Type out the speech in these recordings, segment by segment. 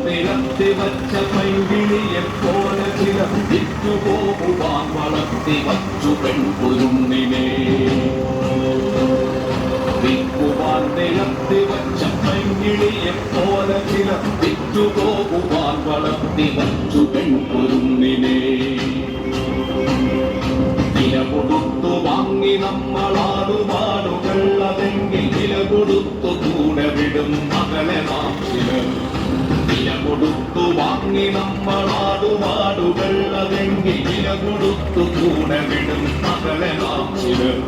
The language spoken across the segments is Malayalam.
നിരത്തി വച്ച പൈങ്കിളിയെ പോലെ ചില വിറ്റുപോകുവാൻ വളർത്തി വച്ചു പെൺകുരുന്നിനെ വിൽക്കുവാൻ നിരത്തി വച്ച പൈങ്കിളിയെ പോലെ ചില വിറ്റുപോകുവാൻ വളർത്തി വച്ചു പെൺകുരുന്നിനെ വില കൊടുത്തു വാങ്ങി നമ്മളാടുപാടുകൾ അതെങ്കിൽ വില കൊടുത്തു കൂടെ വിടും മകളെ നാം ചിലർ വില കൊടുത്തു വാങ്ങി നമ്മളാടുപാടുകൾ അതെങ്കിൽ വില കൊടുത്തു കൂടെ വിടും മകളെ നാം ചിലർ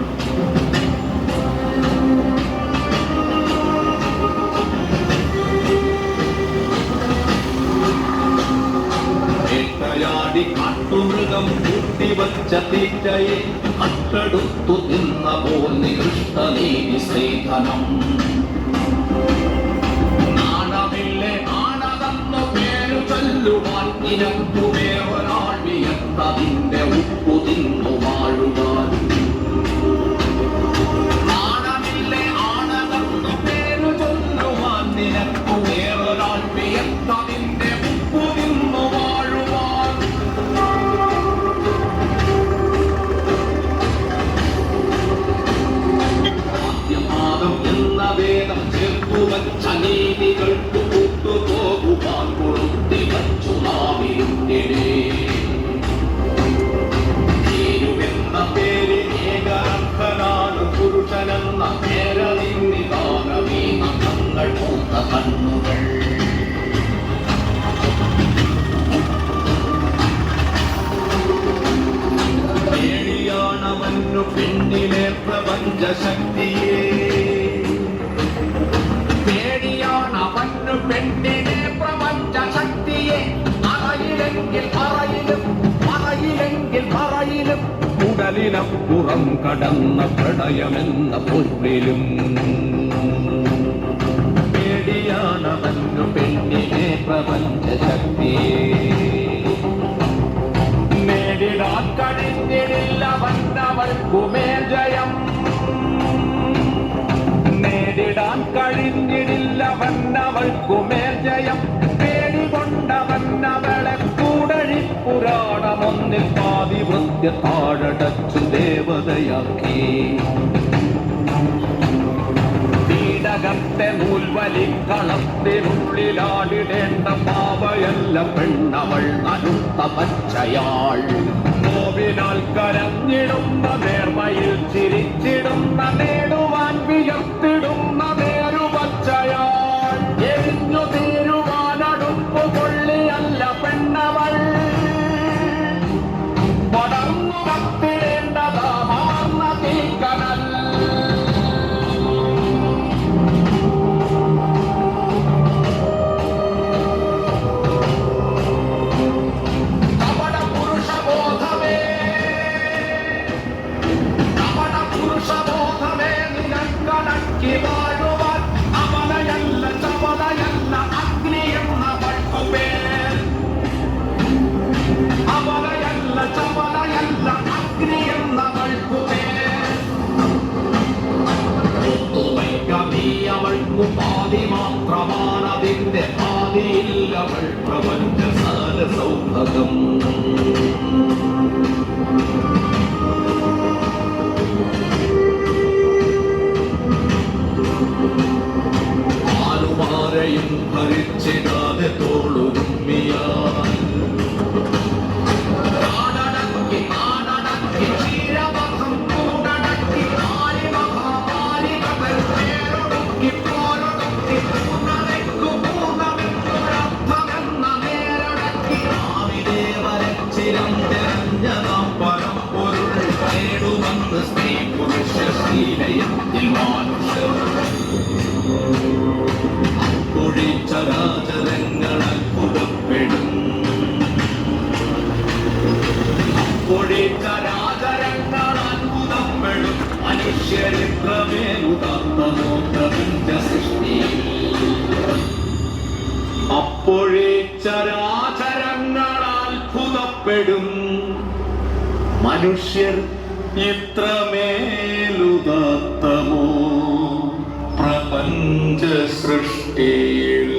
വേട്ടയാടി കാട്ടുമൃഗം കൂട്ടിവച്ച തീറ്റയെ കട്ടെടുത്തു തിന്ന പോൽ നികൃഷ്ടനീതി സ്ത്രീധനം നാണമില്ലേ ആണതെന്നു പേരു ചൊല്ലുവാൻ നിനക്കു വേറൊരാൾ വിയർത്തതിന്റെ ഉപ്പു തിന്നു വാഴുവാൻ നാണമില്ലേ ആണതെന്നു പേരു ചൊല്ലുവാൻ നിനക്കു വേറൊരാൾ വിയർത്തതിന്റെ ഉപ്പു തിന്നു വേദം ചേർത്തു വച്ച നീതികൾക്ക് കൂട്ടുപോകുവാൻ കൊളുത്തി വച്ചു നാവിരുന്നിനെ തീരുവെന്ന പേരിൽ ഏകരർത്ഥനാണ് പുരുഷനെന്ന പേരറിഞ്ഞിതാനീ നഖങ്ങൾ പൂത്ത കണ്ണുകൾ പേടിയാണവന്നു പെണ്ണിലെ പ്രപഞ്ചശക്തിയെ പെണ്ണിനെ പ്രപഞ്ച ശക്തിയെ അറയിലെങ്കിൽ പറയിലും പറയിലെങ്കിൽ പറയിലും ഉടലിനപ്പുറം കടന്ന പ്രളയമെന്ന പൊരുളിലും പേടിയാണവന്നു പെണ്ണിനെ പ്രപഞ്ച ശക്തിയെ നേരിടാൻ കഴിഞ്ഞിടില്ല വന്നവൾക്കുമേൽ ജയം നേരിടാൻ കഴിഞ്ഞിടില്ല വന്നവൾക്കുമേൽ ജയം പേടികൊണ്ടവന്നവളെ കൂടഴി പുരാണമൊന്നിൽ പാതിവൃത്യ താഴടച്ചു ദേവതയാക്കി പീഡകത്തെ നൂൽവലിക്കളത്തിനുള്ളിലാടിടേണ്ട പാവയല്ല പെണ്ണവൾ അനുത്ത പച്ചയാൾ നോവിനാൽ കരഞ്ഞിടുന്ന നേർമയിൽ ചിരിച്ചിടുന്ന നേടുവാൻ വിയർത്തിടുന്ന നേരുപച്ചയാൾ എരിഞ്ഞു തീരുവാനടുപ്പു കൊള്ളിയല്ല പെണ്ണവൾ പടർന്നു കത്തിടേണ്ടതാ മാർന്ന തീക്കനൽ അവൾക്കു പാതി മാത്രമാണതിന്റെ പാതിയിൽ അവൾ പ്രപഞ്ചസാര സൗഭകം ആലുമാരെയും ഭരിച്ചിടാതെ തോളുമിയാൽ സ്ത്രീ പുരുഷ ശീലയത്തിൽ മാനുഷർ ചരാചരങ്ങൾ അത്ഭുതപ്പെടും ചരാചരങ്ങൾ അത്ഭുതപ്പെടും മനുഷ്യരിത്രമേലുതാർത്തമോ പ്രപഞ്ച സൃഷ്ടിയിൽ അപ്പോഴേ ചരാചരങ്ങൾ അത്ഭുതപ്പെടും മനുഷ്യർ ഇത്രമേലുദാത്തമോ പ്രപഞ്ച സൃഷ്ടിയിൽ